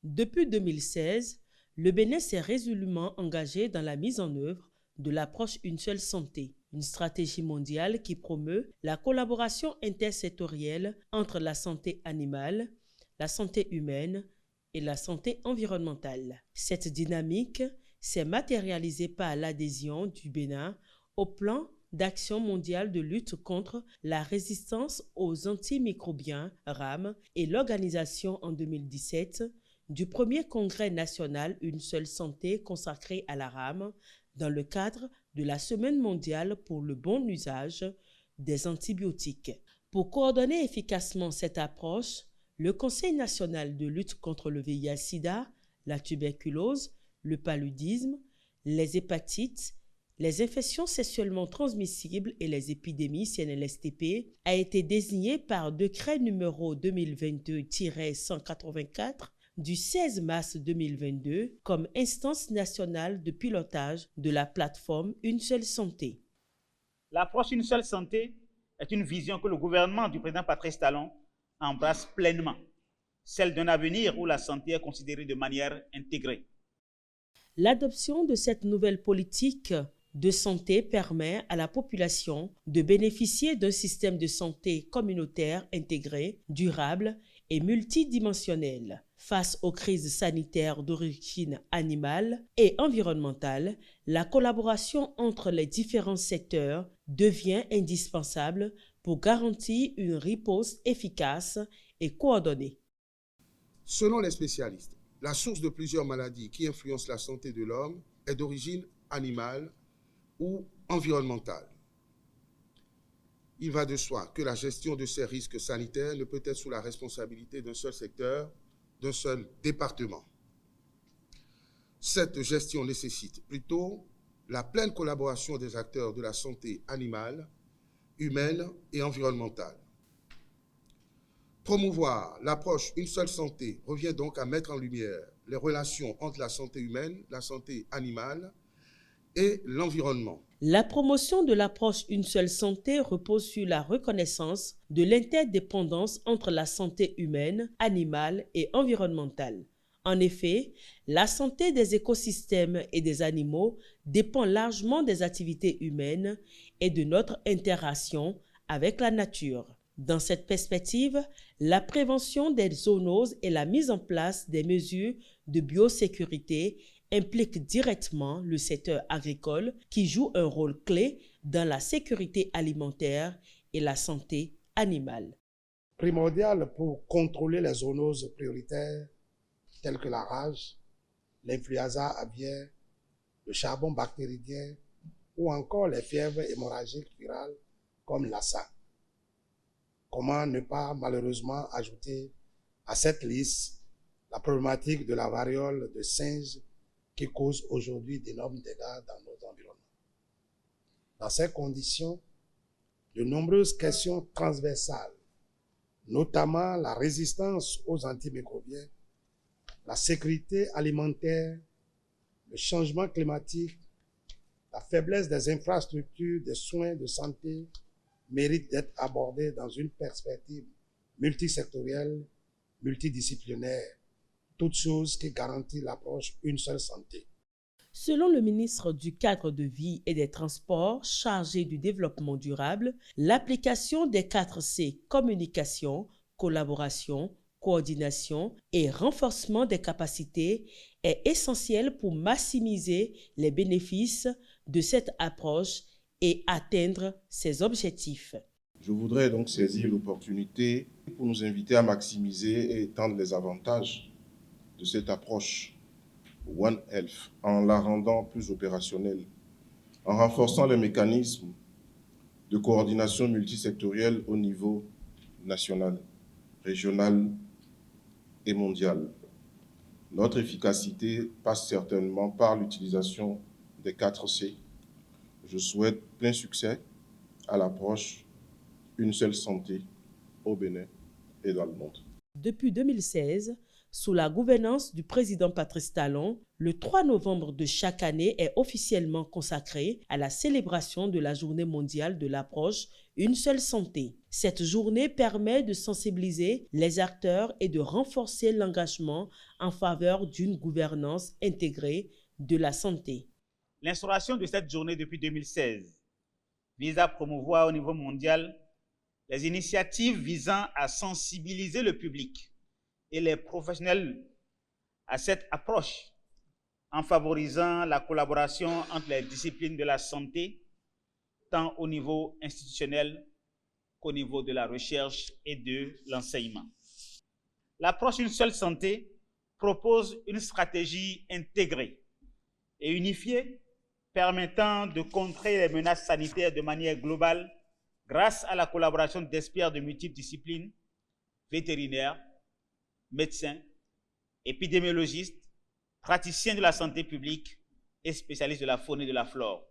Depuis 2016, le Bénin s'est résolument engagé dans la mise en œuvre de l'approche Une seule santé, une stratégie mondiale qui promeut la collaboration intersectorielle entre la santé animale, la santé humaine et la santé environnementale. Cette dynamique s'est matérialisée par l'adhésion du Bénin au plan d'action mondiale de lutte contre la résistance aux antimicrobiens RAM et l'organisation en 2017 du premier congrès national Une seule santé consacré à la RAM dans le cadre de la Semaine mondiale pour le bon usage des antibiotiques. Pour coordonner efficacement cette approche, le Conseil national de lutte contre le VIH-Sida, la tuberculose, le paludisme, les hépatites, les infections sexuellement transmissibles et les épidémies CNLSTP a été désigné par décret numéro 2022-184 du 16 mars 2022 comme instance nationale de pilotage de la plateforme Une seule santé. L'approche Une seule santé est une vision que le gouvernement du président Patrice Talon embrasse pleinement, celle d'un avenir où la santé est considérée de manière intégrée. L'adoption de cette nouvelle politique de santé permet à la population de bénéficier d'un système de santé communautaire intégré, durable et multidimensionnel. Face aux crises sanitaires d'origine animale et environnementale, la collaboration entre les différents secteurs devient indispensable pour garantir une riposte efficace et coordonnée. Selon les spécialistes, la source de plusieurs maladies qui influencent la santé de l'homme est d'origine animale ou environnementale. Il va de soi que la gestion de ces risques sanitaires ne peut être sous la responsabilité d'un seul secteur, d'un seul département. Cette gestion nécessite plutôt la pleine collaboration des acteurs de la santé animale, humaine et environnementale. Promouvoir l'approche Une seule santé revient donc à mettre en lumière les relations entre la santé humaine, la santé animale et l'environnement. La promotion de l'approche Une seule santé repose sur la reconnaissance de l'interdépendance entre la santé humaine, animale et environnementale. En effet, la santé des écosystèmes et des animaux dépend largement des activités humaines et de notre interaction avec la nature. Dans cette perspective, la prévention des zoonoses et la mise en place des mesures de biosécurité implique directement le secteur agricole qui joue un rôle clé dans la sécurité alimentaire et la santé animale. Primordial pour contrôler les zoonoses prioritaires telles que la rage, l'influenza aviaire, le charbon bactérien ou encore les fièvres hémorragiques virales comme Lassa. Comment ne pas malheureusement ajouter à cette liste la problématique de la variole de singe qui cause aujourd'hui d'énormes dégâts dans nos environnements. Dans ces conditions, de nombreuses questions transversales, notamment la résistance aux antimicrobiens, la sécurité alimentaire, le changement climatique, la faiblesse des infrastructures des soins de santé méritent d'être abordées dans une perspective multisectorielle, multidisciplinaire, toute chose qui garantit l'approche Une seule santé. Selon le ministre du Cadre de vie et des Transports chargé du développement durable, l'application des 4 C, communication, collaboration, coordination et renforcement des capacités est essentielle pour maximiser les bénéfices de cette approche et atteindre ses objectifs. Je voudrais donc saisir l'opportunité pour nous inviter à maximiser et étendre les avantages de cette approche One Health en la rendant plus opérationnelle, en renforçant les mécanismes de coordination multisectorielle au niveau national, régional et mondial. Notre efficacité passe certainement par l'utilisation des 4 C. Je souhaite plein succès à l'approche Une seule santé au Bénin et dans le monde. Depuis 2016, sous la gouvernance du président Patrice Talon, le 3 novembre de chaque année est officiellement consacré à la célébration de la Journée mondiale de l'approche Une seule santé. Cette journée permet de sensibiliser les acteurs et de renforcer l'engagement en faveur d'une gouvernance intégrée de la santé. L'instauration de cette journée depuis 2016 vise à promouvoir au niveau mondial les initiatives visant à sensibiliser le public et les professionnels à cette approche en favorisant la collaboration entre les disciplines de la santé, tant au niveau institutionnel qu'au niveau de la recherche et de l'enseignement. L'approche Une seule santé propose une stratégie intégrée et unifiée permettant de contrer les menaces sanitaires de manière globale grâce à la collaboration d'experts de multiples disciplines, vétérinaires, médecins, épidémiologistes, praticiens de la santé publique et spécialistes de la faune et de la flore.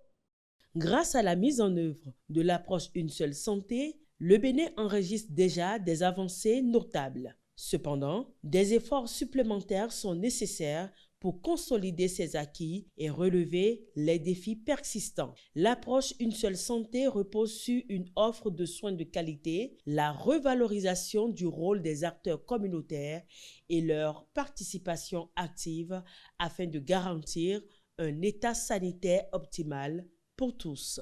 Grâce à la mise en œuvre de l'approche Une seule santé, le Bénin enregistre déjà des avancées notables. Cependant, des efforts supplémentaires sont nécessaires pour consolider ces acquis et relever les défis persistants. L'approche Une seule santé repose sur une offre de soins de qualité, la revalorisation du rôle des acteurs communautaires et leur participation active afin de garantir un état sanitaire optimal pour tous.